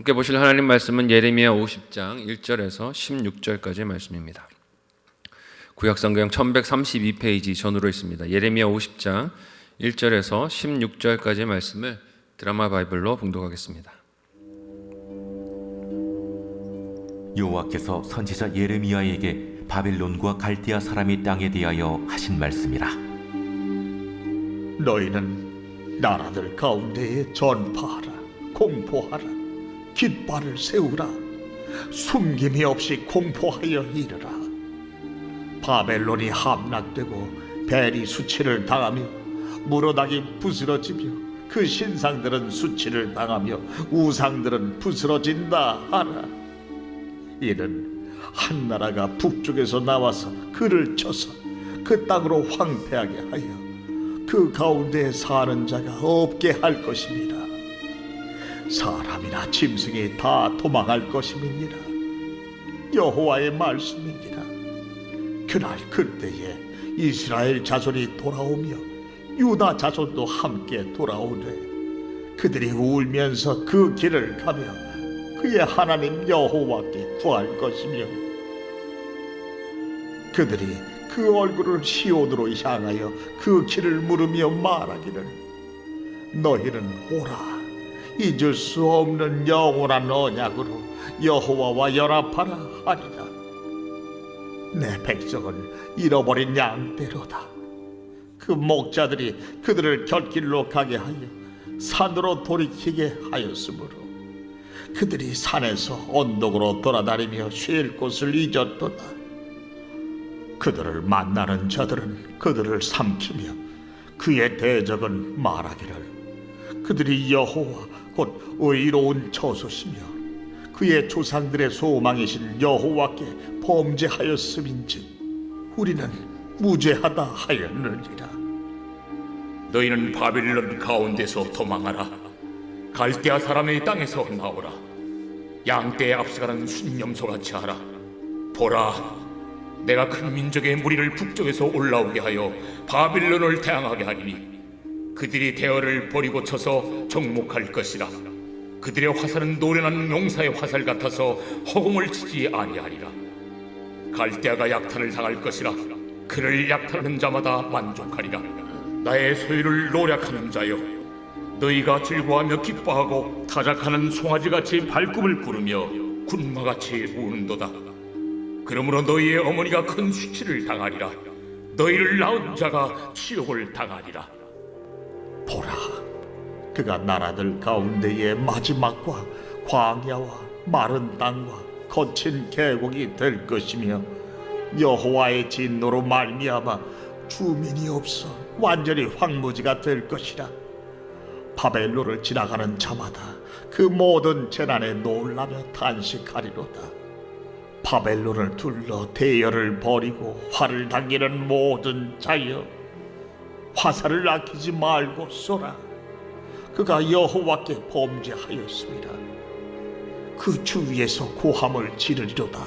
함께 보실 하나님 말씀은 예레미야 50장 1절에서 16절까지의 말씀입니다. 구약성경 1132페이지 전으로 있습니다. 예레미야 50장 1절에서 16절까지의 말씀을 드라마 바이블로 봉독하겠습니다. 여호와께서 선지자 예레미야에게 바벨론과 갈대아 사람의 땅에 대하여 하신 말씀이라. 너희는 나라들 가운데에 전파하라, 공포하라, 깃발을 세우라, 숨김이 없이 공포하여 이르라. 바벨론이 함락되고 벨이 수치를 당하며 무로당이 부스러지며 그 신상들은 수치를 당하며 우상들은 부스러진다 하라. 이는 한 나라가 북쪽에서 나와서 그를 쳐서 그 땅으로 황폐하게 하여 그 가운데 사는 자가 없게 할 것입니다. 사람이나 짐승이 다 도망할 것임이니라. 여호와의 말씀이니라. 그날 그때에 이스라엘 자손이 돌아오며 유다 자손도 함께 돌아오되 그들이 울면서 그 길을 가며 그의 하나님 여호와께 구할 것이며 그들이 그 얼굴을 시온으로 향하여 그 길을 물으며 말하기를 너희는 오라, 잊을 수 없는 영원한 언약으로 여호와와 연합하라 하리라. 내 백성은 잃어버린 양떼로다. 그 목자들이 그들을 곁길로 가게 하여 산으로 돌이키게 하였으므로 그들이 산에서 언덕으로 돌아다니며 쉴 곳을 잊었도다. 그들을 만나는 자들은 그들을 삼키며 그의 대적은 말하기를 그들이 여호와 곧 의로운 처소시며 그의 조상들의 소망이신 여호와께 범죄하였음인즉 우리는 무죄하다 하였느니라. 너희는 바벨론 가운데서 도망하라. 갈대아 사람의 땅에서 나오라. 양떼에 앞서가는 순념소같이 하라. 보라, 내가 큰 민족의 무리를 북쪽에서 올라오게 하여 바빌론을 대항하게 하리니 그들이 대어를 버리고 쳐서 정목할 것이라. 그들의 화살은 노련한 용사의 화살 같아서 허공을 치지 아니하리라. 갈대아가 약탈을 당할 것이라. 그를 약탈하는 자마다 만족하리라. 나의 소유를 노략하는 자여, 너희가 즐거워하며 기뻐하고 타작하는 송아지같이 발꿈을 구르며 군마같이 우는도다. 그러므로 너희의 어머니가 큰 수치를 당하리라. 너희를 낳은 자가 치욕을 당하리라. 보라, 그가 나라들 가운데의 마지막과 광야와 마른 땅과 거친 계곡이 될 것이며 여호와의 진노로 말미암아 주민이 없어 완전히 황무지가 될 것이라. 바벨론을 지나가는 자마다 그 모든 재난에 놀라며 탄식하리로다. 바벨론을 둘러 대열을 벌이고 활을 당기는 모든 자여, 화살을 아끼지 말고 쏘라. 그가 여호와께 범죄하였습니다. 그 주위에서 고함을 지르리로다.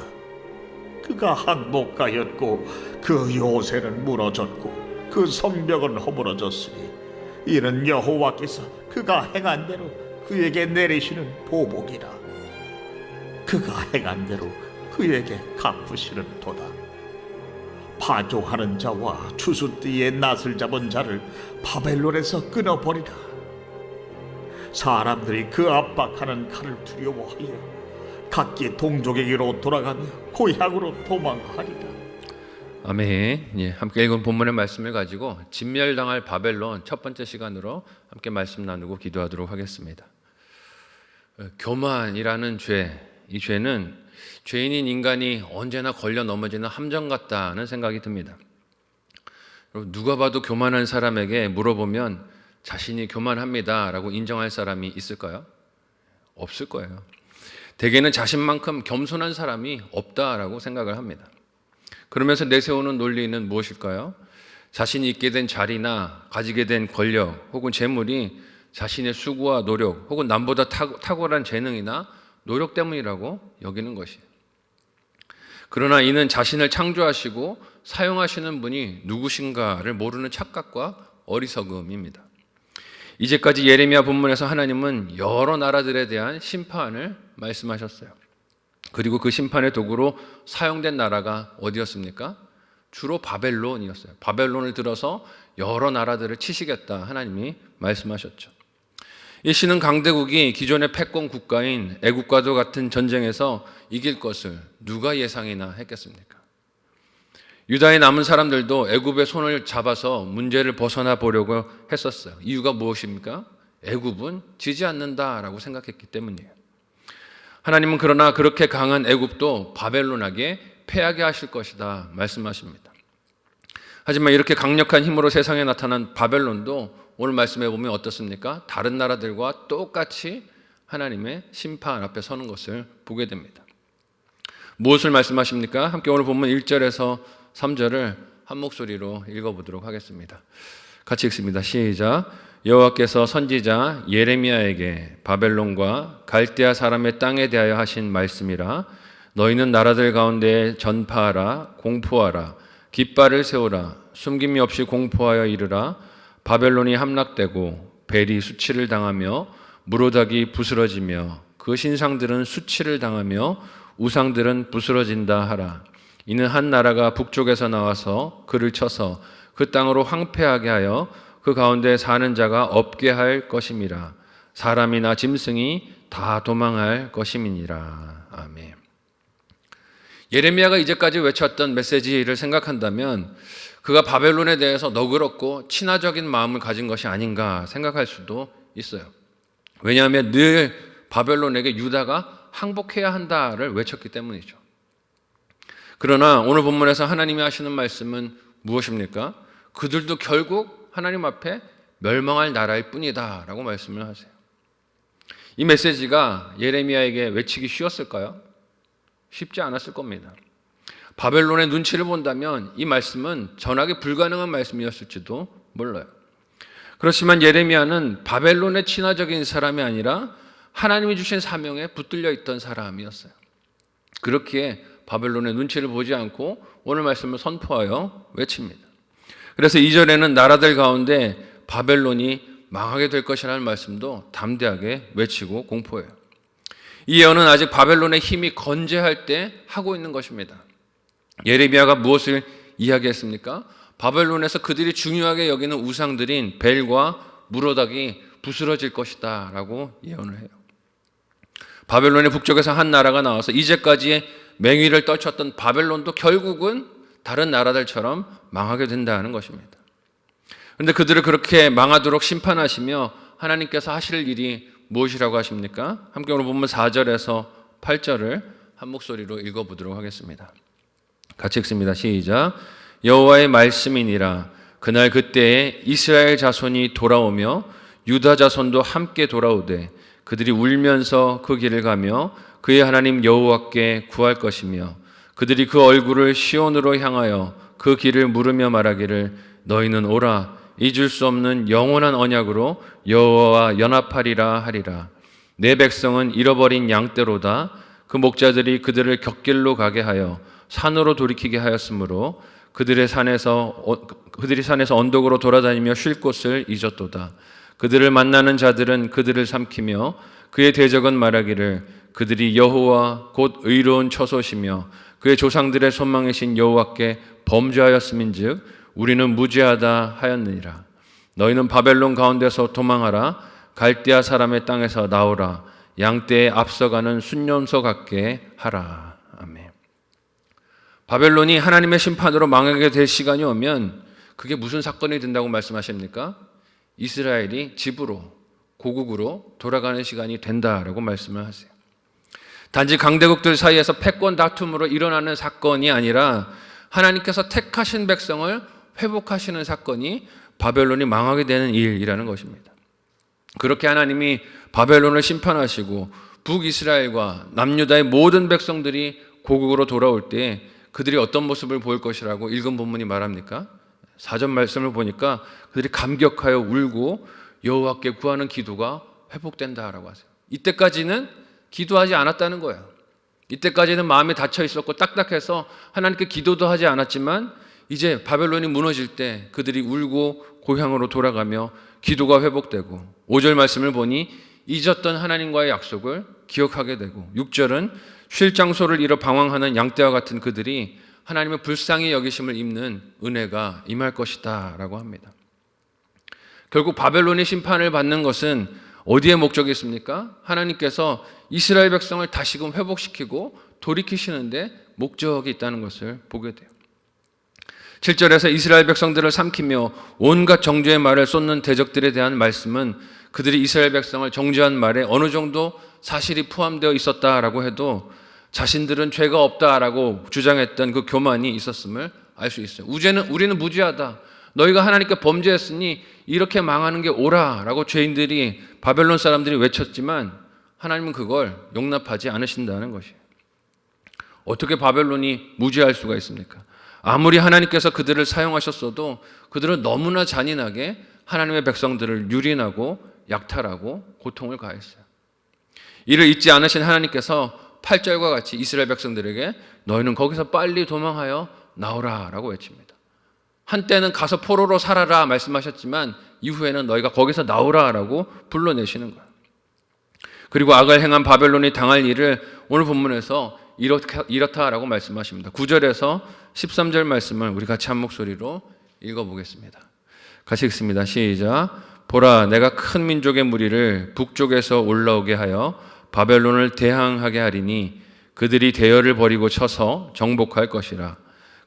그가 항복하였고 그 요새는 무너졌고 그 성벽은 허물어졌으니 이는 여호와께서 그가 행한 대로 그에게 내리시는 보복이라. 그가 행한 대로 그에게 갚으시는 도다. 파종하는 자와 추수띠에 낫을 잡은 자를 바벨론에서 끊어버리라. 사람들이 그 압박하는 칼을 두려워하여 각기 동족에게로 돌아가며 고향으로 도망하리라. 아멘. 함께 읽은 본문의 말씀을 가지고 진멸당할 바벨론 첫 번째 시간으로 함께 말씀 나누고 기도하도록 하겠습니다. 교만이라는 죄, 이 죄는 죄인인 인간이 언제나 걸려 넘어지는 함정 같다는 생각이 듭니다. 누가 봐도 교만한 사람에게 물어보면 자신이 교만합니다 라고 인정할 사람이 있을까요? 없을 거예요. 대개는 자신만큼 겸손한 사람이 없다라고 생각을 합니다. 그러면서 내세우는 논리는 무엇일까요? 자신이 있게 된 자리나 가지게 된 권력 혹은 재물이 자신의 수고와 노력 혹은 남보다 탁월한 재능이나 노력 때문이라고 여기는 것이에요. 그러나 이는 자신을 창조하시고 사용하시는 분이 누구신가를 모르는 착각과 어리석음입니다. 이제까지 예레미야 본문에서 하나님은 여러 나라들에 대한 심판을 말씀하셨어요. 그리고 그 심판의 도구로 사용된 나라가 어디였습니까? 주로 바벨론이었어요. 바벨론을 들어서 여러 나라들을 치시겠다 하나님이 말씀하셨죠. 이 신흥 강대국이 기존의 패권 국가인 애국과도 같은 전쟁에서 이길 것을 누가 예상이나 했겠습니까? 유다에 남은 사람들도 애굽의 손을 잡아서 문제를 벗어나 보려고 했었어요. 이유가 무엇입니까? 애굽은 지지 않는다라고 생각했기 때문이에요. 하나님은 그러나 그렇게 강한 애굽도 바벨론에게 패하게 하실 것이다 말씀하십니다. 하지만 이렇게 강력한 힘으로 세상에 나타난 바벨론도 오늘 말씀해 보면 어떻습니까? 다른 나라들과 똑같이 하나님의 심판 앞에 서는 것을 보게 됩니다. 무엇을 말씀하십니까? 함께 오늘 본문 1절에서 3절을 한 목소리로 읽어보도록 하겠습니다. 같이 읽습니다. 시작. 여호와께서 선지자 예레미야에게 바벨론과 갈대아 사람의 땅에 대하여 하신 말씀이라. 너희는 나라들 가운데 전파하라, 공포하라, 깃발을 세우라, 숨김이 없이 공포하여 이르라. 바벨론이 함락되고 벨이 수치를 당하며 무로닥이 부스러지며 그 신상들은 수치를 당하며 우상들은 부스러진다 하라. 이는 한 나라가 북쪽에서 나와서 그를 쳐서 그 땅으로 황폐하게 하여 그 가운데 사는 자가 없게 할 것임이라. 사람이나 짐승이 다 도망할 것임이니라. 아멘. 예레미야가 이제까지 외쳤던 메시지를 생각한다면 그가 바벨론에 대해서 너그럽고 친화적인 마음을 가진 것이 아닌가 생각할 수도 있어요. 왜냐하면 늘 바벨론에게 유다가 항복해야 한다를 외쳤기 때문이죠. 그러나 오늘 본문에서 하나님이 하시는 말씀은 무엇입니까? 그들도 결국 하나님 앞에 멸망할 나라일 뿐이다 라고 말씀을 하세요. 이 메시지가 예레미야에게 외치기 쉬웠을까요? 쉽지 않았을 겁니다. 바벨론의 눈치를 본다면 이 말씀은 전하기 불가능한 말씀이었을지도 몰라요. 그렇지만 예레미야는 바벨론의 친화적인 사람이 아니라 하나님이 주신 사명에 붙들려 있던 사람이었어요. 그렇기에 바벨론의 눈치를 보지 않고 오늘 말씀을 선포하여 외칩니다. 그래서 2절에는 나라들 가운데 바벨론이 망하게 될 것이라는 말씀도 담대하게 외치고 공포해요. 이 예언은 아직 바벨론의 힘이 건재할 때 하고 있는 것입니다. 예레미야가 무엇을 이야기했습니까? 바벨론에서 그들이 중요하게 여기는 우상들인 벨과 무로닥이 부스러질 것이다 라고 예언을 해요. 바벨론의 북쪽에서 한 나라가 나와서 이제까지의 맹위를 떨쳤던 바벨론도 결국은 다른 나라들처럼 망하게 된다는 것입니다. 그런데 그들을 그렇게 망하도록 심판하시며 하나님께서 하실 일이 무엇이라고 하십니까? 함께 오늘 본문 4절에서 8절을 한 목소리로 읽어보도록 하겠습니다. 같이 읽습니다. 시작. 여호와의 말씀이니라. 그날 그때에 이스라엘 자손이 돌아오며 유다 자손도 함께 돌아오되 그들이 울면서 그 길을 가며 그의 하나님 여호와께 구할 것이며 그들이 그 얼굴을 시온으로 향하여 그 길을 물으며 말하기를 너희는 오라 잊을 수 없는 영원한 언약으로 여호와와 연합하리라 하리라. 내 백성은 잃어버린 양떼로다. 그 목자들이 그들을 곁길로 가게 하여 산으로 돌이키게 하였으므로 그들이 산에서 언덕으로 돌아다니며 쉴 곳을 잊었도다. 그들을 만나는 자들은 그들을 삼키며 그의 대적은 말하기를 그들이 여호와 곧 의로운 처소시며 그의 조상들의 소망이신 여호와께 범죄하였음인즉 우리는 무죄하다 하였느니라. 너희는 바벨론 가운데서 도망하라. 갈대아 사람의 땅에서 나오라. 양떼에 앞서가는 순념소 같게 하라. 아멘. 바벨론이 하나님의 심판으로 망하게 될 시간이 오면 그게 무슨 사건이 된다고 말씀하십니까? 이스라엘이 집으로 고국으로 돌아가는 시간이 된다라고 말씀을 하세요. 단지 강대국들 사이에서 패권 다툼으로 일어나는 사건이 아니라 하나님께서 택하신 백성을 회복하시는 사건이 바벨론이 망하게 되는 일이라는 것입니다. 그렇게 하나님이 바벨론을 심판하시고 북이스라엘과 남유다의 모든 백성들이 고국으로 돌아올 때 그들이 어떤 모습을 보일 것이라고 읽은 본문이 말합니까? 4절 말씀을 보니까 그들이 감격하여 울고 여호와께 구하는 기도가 회복된다라고 하세요. 이때까지는 기도하지 않았다는 거예요. 이때까지는 마음이 닫혀 있었고 딱딱해서 하나님께 기도도 하지 않았지만 이제 바벨론이 무너질 때 그들이 울고 고향으로 돌아가며 기도가 회복되고 5절 말씀을 보니 잊었던 하나님과의 약속을 기억하게 되고 6절은 쉴 장소를 잃어 방황하는 양떼와 같은 그들이 하나님의 불쌍히 여기심을 입는 은혜가 임할 것이다 라고 합니다. 결국 바벨론의 심판을 받는 것은 어디에 목적이 있습니까? 하나님께서 이스라엘 백성을 다시금 회복시키고 돌이키시는데 목적이 있다는 것을 보게 돼요. 7절에서 이스라엘 백성들을 삼키며 온갖 정죄의 말을 쏟는 대적들에 대한 말씀은 그들이 이스라엘 백성을 정죄한 말에 어느 정도 사실이 포함되어 있었다라고 해도 자신들은 죄가 없다라고 주장했던 그 교만이 있었음을 알 수 있어요. 우리는 무죄하다. 너희가 하나님께 범죄했으니 이렇게 망하는 게 옳아라고 죄인들이 바벨론 사람들이 외쳤지만 하나님은 그걸 용납하지 않으신다는 것이에요. 어떻게 바벨론이 무죄할 수가 있습니까? 아무리 하나님께서 그들을 사용하셨어도 그들은 너무나 잔인하게 하나님의 백성들을 유린하고 약탈하고 고통을 가했어요. 이를 잊지 않으신 하나님께서 8절과 같이 이스라엘 백성들에게 너희는 거기서 빨리 도망하여 나오라 라고 외칩니다. 한때는 가서 포로로 살아라 말씀하셨지만 이후에는 너희가 거기서 나오라 라고 불러내시는 거예요. 그리고 악을 행한 바벨론이 당할 일을 오늘 본문에서 이렇다라고 말씀하십니다. 9절에서 13절 말씀을 우리 같이 한 목소리로 읽어보겠습니다. 같이 읽습니다. 시작. 보라, 내가 큰 민족의 무리를 북쪽에서 올라오게 하여 바벨론을 대항하게 하리니 그들이 대열을 버리고 쳐서 정복할 것이라.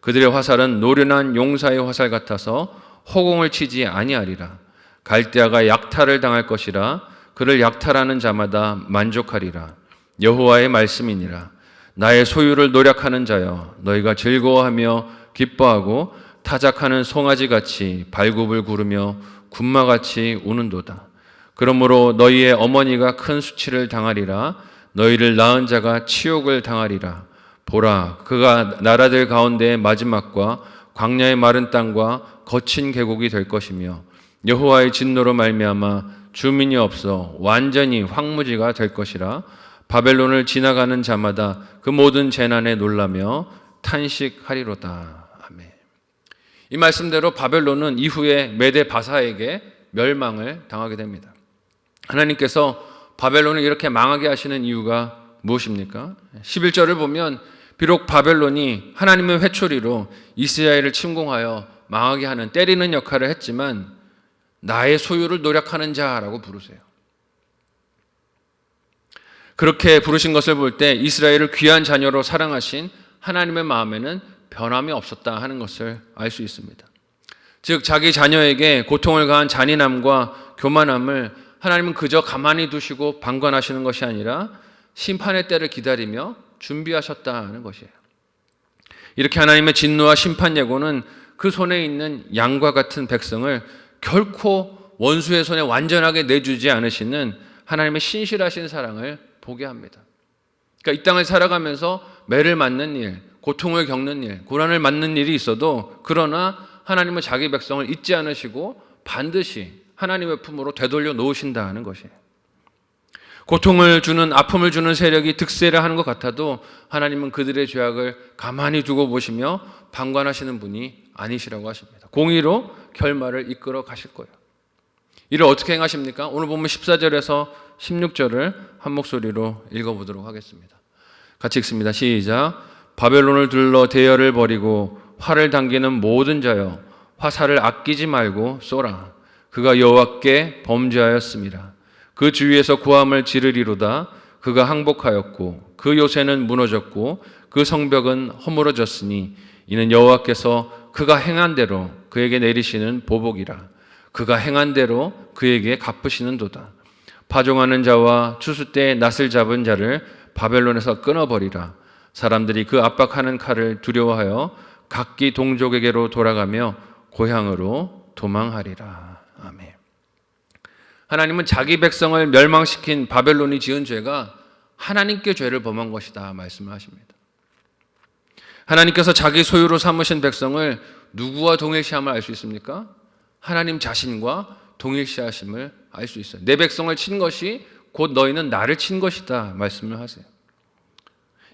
그들의 화살은 노련한 용사의 화살 같아서 허공을 치지 아니하리라. 갈대아가 약탈을 당할 것이라. 그를 약탈하는 자마다 만족하리라. 여호와의 말씀이니라. 나의 소유를 노력하는 자여, 너희가 즐거워하며 기뻐하고 타작하는 송아지같이 발굽을 구르며 군마같이 우는도다. 그러므로 너희의 어머니가 큰 수치를 당하리라. 너희를 낳은 자가 치욕을 당하리라. 보라, 그가 나라들 가운데의 마지막과 광야의 마른 땅과 거친 계곡이 될 것이며 여호와의 진노로 말미암아 주민이 없어 완전히 황무지가 될 것이라. 바벨론을 지나가는 자마다 그 모든 재난에 놀라며 탄식하리로다. 아멘. 이 말씀대로 바벨론은 이후에 메데 바사에게 멸망을 당하게 됩니다. 하나님께서 바벨론을 이렇게 망하게 하시는 이유가 무엇입니까? 11절을 보면 비록 바벨론이 하나님의 회초리로 이스라엘을 침공하여 망하게 하는 때리는 역할을 했지만 나의 소유를 노력하는 자라고 부르세요. 그렇게 부르신 것을 볼 때 이스라엘을 귀한 자녀로 사랑하신 하나님의 마음에는 변함이 없었다 하는 것을 알 수 있습니다. 즉 자기 자녀에게 고통을 가한 잔인함과 교만함을 하나님은 그저 가만히 두시고 방관하시는 것이 아니라 심판의 때를 기다리며 준비하셨다는 것이에요. 이렇게 하나님의 진노와 심판 예고는 그 손에 있는 양과 같은 백성을 결코 원수의 손에 완전하게 내주지 않으시는 하나님의 신실하신 사랑을 보게 합니다. 그러니까 이 땅을 살아가면서 매를 맞는 일, 고통을 겪는 일, 고난을 맞는 일이 있어도 그러나 하나님은 자기 백성을 잊지 않으시고 반드시 하나님의 품으로 되돌려 놓으신다는 것이에요. 고통을 주는, 아픔을 주는 세력이 득세를 하는 것 같아도 하나님은 그들의 죄악을 가만히 두고 보시며 방관하시는 분이 아니시라고 하십니다. 공의로 결말을 이끌어 가실 거예요. 이를 어떻게 행하십니까? 오늘 보면 14절에서 16절을 한 목소리로 읽어보도록 하겠습니다. 같이 읽습니다. 시작. 바벨론을 둘러 대열을 벌이고 활을 당기는 모든 자여, 화살을 아끼지 말고 쏘라. 그가 여호와께 범죄하였습니다. 그 주위에서 고함을 지르리로다. 그가 항복하였고 그 요새는 무너졌고 그 성벽은 허물어졌으니 이는 여호와께서 그가 행한 대로 그에게 내리시는 보복이라. 그가 행한 대로 그에게 갚으시는 도다. 파종하는 자와 추수 때에 낫을 잡은 자를 바벨론에서 끊어버리라. 사람들이 그 압박하는 칼을 두려워하여 각기 동족에게로 돌아가며 고향으로 도망하리라. 아멘. 하나님은 자기 백성을 멸망시킨 바벨론이 지은 죄가 하나님께 죄를 범한 것이다 말씀을 하십니다. 하나님께서 자기 소유로 삼으신 백성을 누구와 동일시함을 알 수 있습니까? 하나님 자신과 동일시하심을 알 수 있어요. 내 백성을 친 것이 곧 너희는 나를 친 것이다 말씀을 하세요.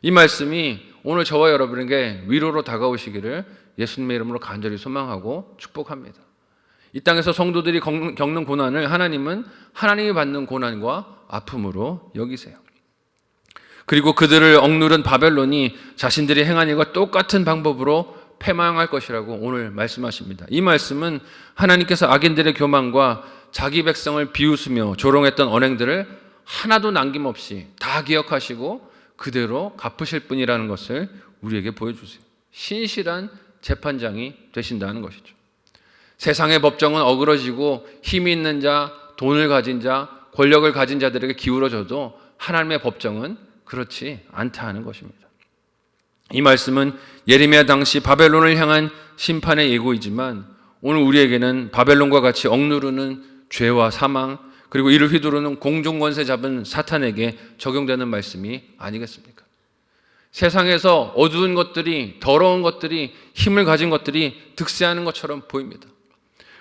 이 말씀이 오늘 저와 여러분에게 위로로 다가오시기를 예수님의 이름으로 간절히 소망하고 축복합니다. 이 땅에서 성도들이 겪는 고난을 하나님은 하나님이 받는 고난과 아픔으로 여기세요. 그리고 그들을 억누른 바벨론이 자신들이 행한 일과 똑같은 방법으로 패망할 것이라고 오늘 말씀하십니다. 이 말씀은 하나님께서 악인들의 교만과 자기 백성을 비웃으며 조롱했던 언행들을 하나도 남김없이 다 기억하시고 그대로 갚으실 분이라는 것을 우리에게 보여주세요. 신실한 재판장이 되신다는 것이죠. 세상의 법정은 어그러지고 힘이 있는 자, 돈을 가진 자, 권력을 가진 자들에게 기울어져도 하나님의 법정은 그렇지 않다는 것입니다. 이 말씀은 예레미야 당시 바벨론을 향한 심판의 예고이지만 오늘 우리에게는 바벨론과 같이 억누르는 죄와 사망 그리고 이를 휘두르는 공중권세 잡은 사탄에게 적용되는 말씀이 아니겠습니까? 세상에서 어두운 것들이, 더러운 것들이, 힘을 가진 것들이 득세하는 것처럼 보입니다.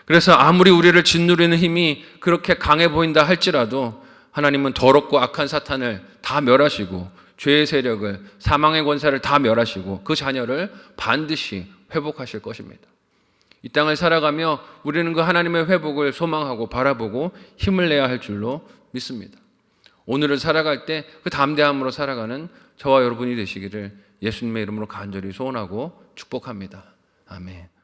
그래서 아무리 우리를 짓누르는 힘이 그렇게 강해 보인다 할지라도 하나님은 더럽고 악한 사탄을 다 멸하시고 죄의 세력을, 사망의 권세를 다 멸하시고 그 자녀를 반드시 회복하실 것입니다. 이 땅을 살아가며 우리는 그 하나님의 회복을 소망하고 바라보고 힘을 내야 할 줄로 믿습니다. 오늘을 살아갈 때 그 담대함으로 살아가는 저와 여러분이 되시기를 예수님의 이름으로 간절히 소원하고 축복합니다. 아멘.